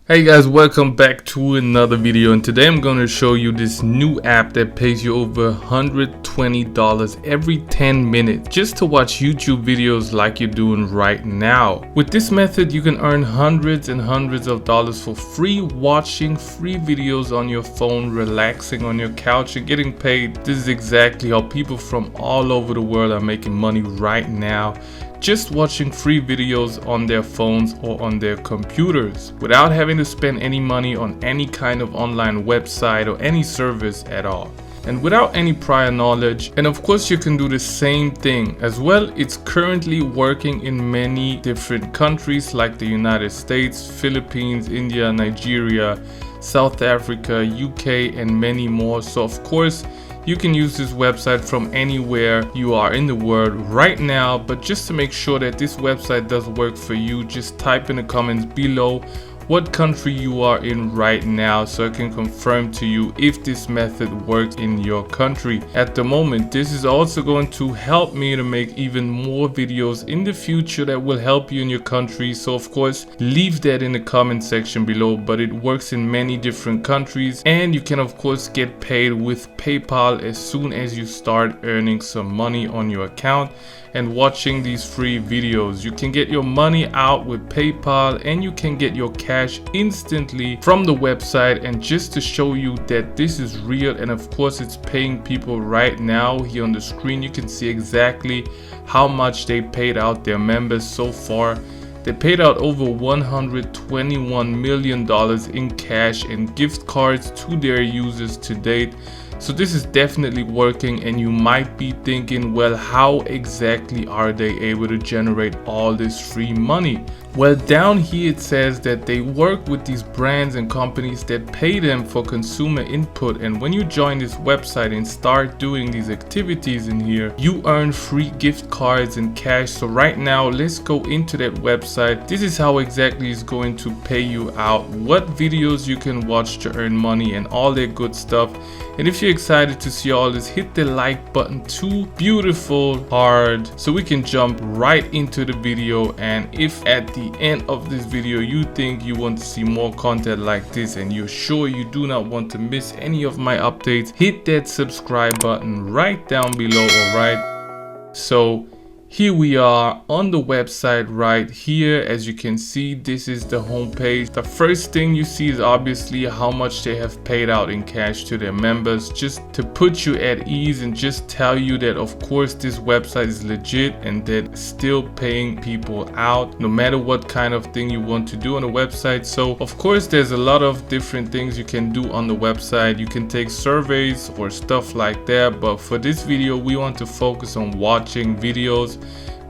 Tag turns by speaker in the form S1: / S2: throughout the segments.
S1: Hey guys, welcome back to another video, and today I'm going to show you this new app that pays you over $120 every 10 minutes just to watch YouTube videos like you're doing right now. With this method, you can earn hundreds and hundreds of dollars for free watching free videos on your phone, relaxing on your couch and getting paid. This is exactly how people from all over the world are making money right now, just watching free videos on their phones or on their computers without having to spend any money on any kind of online website or any service at all, and without any prior knowledge. And of course you can do the same thing as well. It's currently working in many different countries like the United States, Philippines, India, Nigeria, South Africa, UK and many more. So of course you can use this website from anywhere you are in the world right now, but just to make sure that this website does work for you, just type in the comments below what country you are in right now so I can confirm to you if this method works in your country at the moment. This is also going to help me to make even more videos in the future that will help you in your country. So of course leave that in the comment section below, but it works in many different countries and you can of course get paid with PayPal as soon as you start earning some money on your account and watching these free videos. You can get your money out with PayPal and you can get your cash instantly from the website. And just to show you that this is real and of course it's paying people right now, here on the screen you can see exactly how much they paid out their members so far. They paid out over $121 million in cash and gift cards to their users to date. So this is definitely working, and you might be thinking, well, how exactly are they able to generate all this free money? Well, down here it says that they work with these brands and companies that pay them for consumer input, and when you join this website and start doing these activities in here, you earn free gift cards and cash. So right now let's go into that website. This is how exactly it's going to pay you out, what videos you can watch to earn money and all that good stuff. And if you're excited to see all this, hit the like button too. Beautiful, hard, so we can jump right into the video. And if at the end of this video you think you want to see more content like this and you're sure you do not want to miss any of my updates, hit that subscribe button right down below. Alright, so here we are on the website right here. As you can see, this is the home page. The first thing you see is obviously how much they have paid out in cash to their members, just to put you at ease and just tell you that of course this website is legit and that still paying people out no matter what kind of thing you want to do on the website. So of course there's a lot of different things you can do on the website. You can take surveys or stuff like that, but for this video we want to focus on watching videos,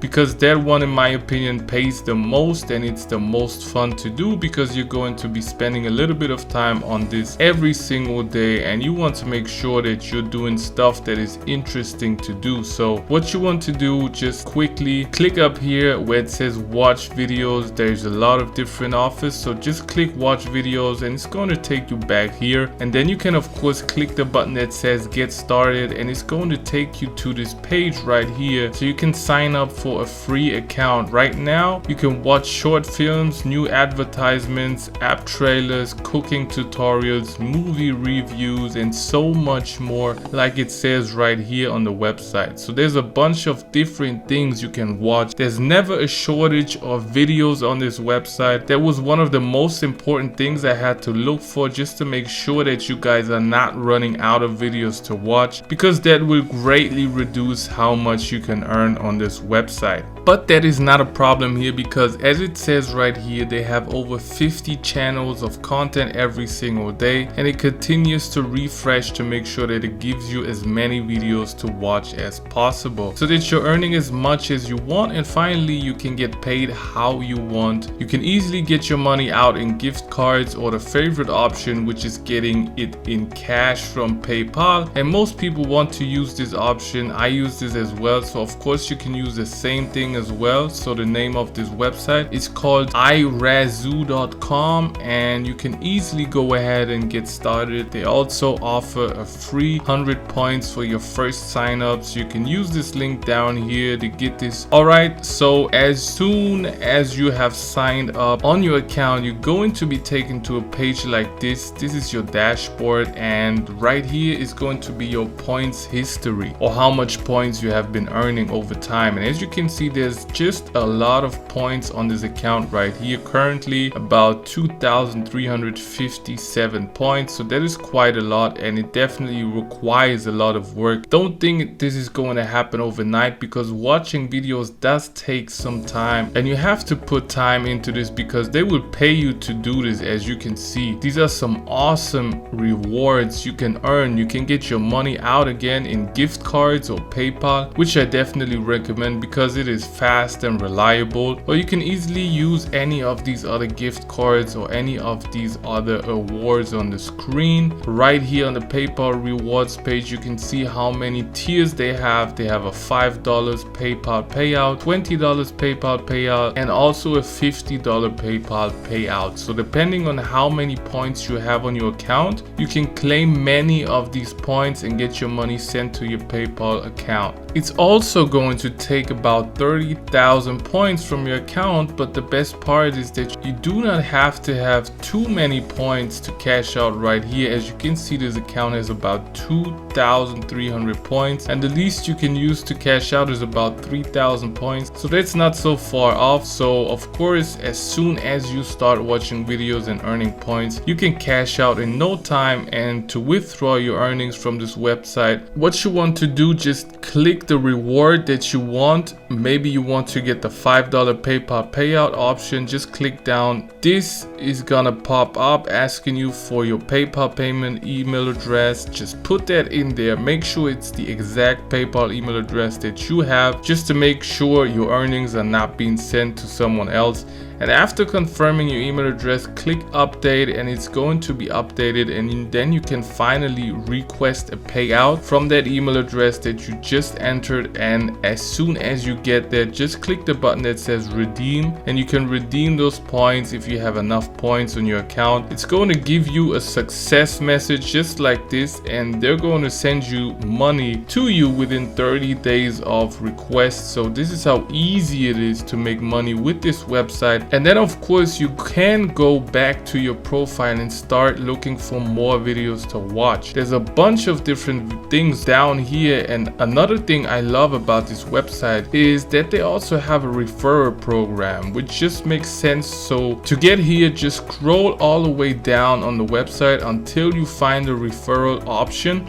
S1: because that one in my opinion pays the most and it's the most fun to do, because you're going to be spending a little bit of time on this every single day and you want to make sure that you're doing stuff that is interesting to do. So what you want to do, just quickly click up here where it says watch videos. There's a lot of different offers, so just click watch videos and it's going to take you back here, and then you can of course click the button that says get started and it's going to take you to this page right here, so you can sign up for a free account. Right now you can watch short films, new advertisements, app trailers, cooking tutorials, movie reviews and so much more, like it says right here on the website. So there's a bunch of different things you can watch. There's never a shortage of videos on this website. That was one of the most important things I had to look for, just to make sure that you guys are not running out of videos to watch, because that will greatly reduce how much you can earn on this website. But that is not a problem here, because as it says right here, they have over 50 channels of content every single day, and it continues to refresh to make sure that it gives you as many videos to watch as possible, so that you're earning as much as you want. And finally, you can get paid how you want. You can easily get your money out in gift cards, or the favorite option, which is getting it in cash from PayPal. And most people want to use this option. I use this as well, so of course you can use the same thing as well. So the name of this website is called irazoo.com, and you can easily go ahead and get started. They also offer a free 100 points for your first sign up, so you can use this link down here to get this. Alright, so as soon as you have signed up on your account, you're going to be taken to a page like this. This is your dashboard, and right here is going to be your points history, or how much points you have been earning over time. And as you can see, there's just a lot of points on this account right here. Currently about 2,357 points, so that is quite a lot, and it definitely requires a lot of work. Don't think this is going to happen overnight, because watching videos does take some time, and you have to put time into this because they will pay you to do this. As you can see, these are some awesome rewards you can earn. You can get your money out again in gift cards or PayPal, which I definitely recommend because it is fast and reliable. Or you can easily use any of these other gift cards or any of these other awards on the screen. Right here on the PayPal rewards page, you can see how many tiers they have. They have a $5 PayPal payout, $20 PayPal payout, and also a $50 PayPal payout. So depending on how many points you have on your account, you can claim many of these points and get your money sent to your PayPal account. It's also going to take about 30,000 points from your account, but the best part is that you do not have to have too many points to cash out right here. As you can see, this account has about 2,300 points, and the least you can use to cash out is about 3,000 points, so that's not so far off. So of course, as soon as you start watching videos and earning points, you can cash out in no time. And to withdraw your earnings from this website, what you want to do, just click the reward that you want. Maybe you want to get the $5 PayPal payout option. Just click down. This is gonna pop up asking you for your PayPal payment email address. Just put that in there. Make sure it's the exact PayPal email address that you have, just to make sure your earnings are not being sent to someone else. And after confirming your email address, click update, and it's going to be updated, and then you can finally request a payout from that email address that you just entered. And as soon as you get there, just click the button that says redeem, and you can redeem those points if you have enough points on your account. It's going to give you a success message just like this, and they're going to send you money to you within 30 days of request. So this is how easy it is to make money with this website. And then of course you can go back to your profile and start looking for more videos to watch. There's a bunch of different things down here, and another thing I love about this website is that they also have a referral program, which just makes sense. So to get here, just scroll all the way down on the website until you find the referral option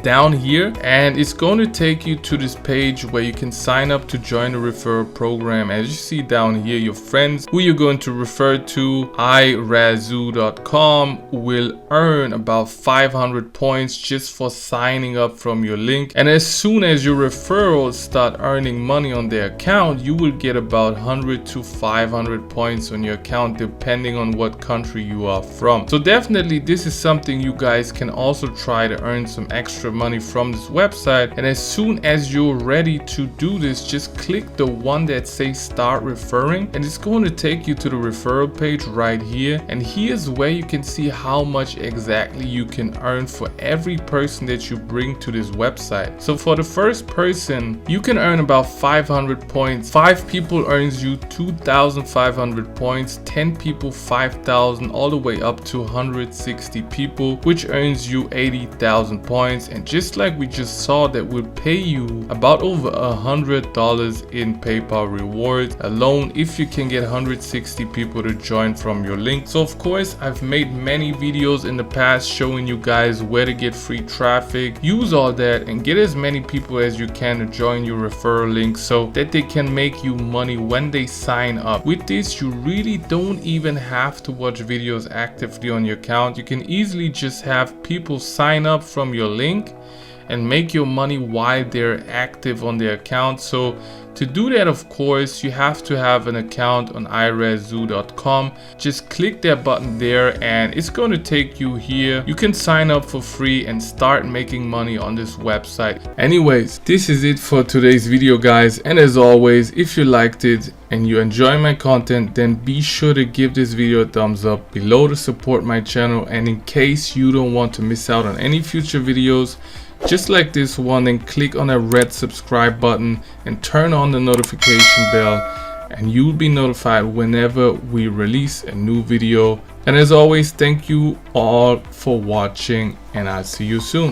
S1: down here, and it's going to take you to this page where you can sign up to join the referral program. As you see down here, your friends who you're going to refer to, irazoo.com, will earn about 500 points just for signing up from your link. And as soon as your referrals start earning money on their account, you will get about 100 to 500 points on your account depending on what country you are from. So definitely this is something you guys can also try to earn some extra money from this website. And as soon as you're ready to do this, just click the one that says start referring, and it's going to take you to the referral page right here. And here's where you can see how much exactly you can earn for every person that you bring to this website. So for the first person, you can earn about 500 points. 5 people earns you 2,500 points, 10 people 5,000, all the way up to 160 people, which earns you 80,000 points. And just like we just saw, that will pay you about over $100 in PayPal rewards alone if you can get 160 people to join from your link. So of course, I've made many videos in the past showing you guys where to get free traffic. Use all that and get as many people as you can to join your referral link so that they can make you money when they sign up. With this, you really don't even have to watch videos actively on your account. You can easily just have people sign up from your link and make your money while they're active on their account. So To do that, of course, you have to have an account on iResZoo.com. Just click that button there and it's going to take you here. You can sign up for free and start making money on this website. Anyways, this is it for today's video, guys, and as always, if you liked it and you enjoy my content, then be sure to give this video a thumbs up below to support my channel. And in case you don't want to miss out on any future videos just like this one, then click on that red subscribe button and turn on the notification bell, and you'll be notified whenever we release a new video. And as always, thank you all for watching, and I'll see you soon.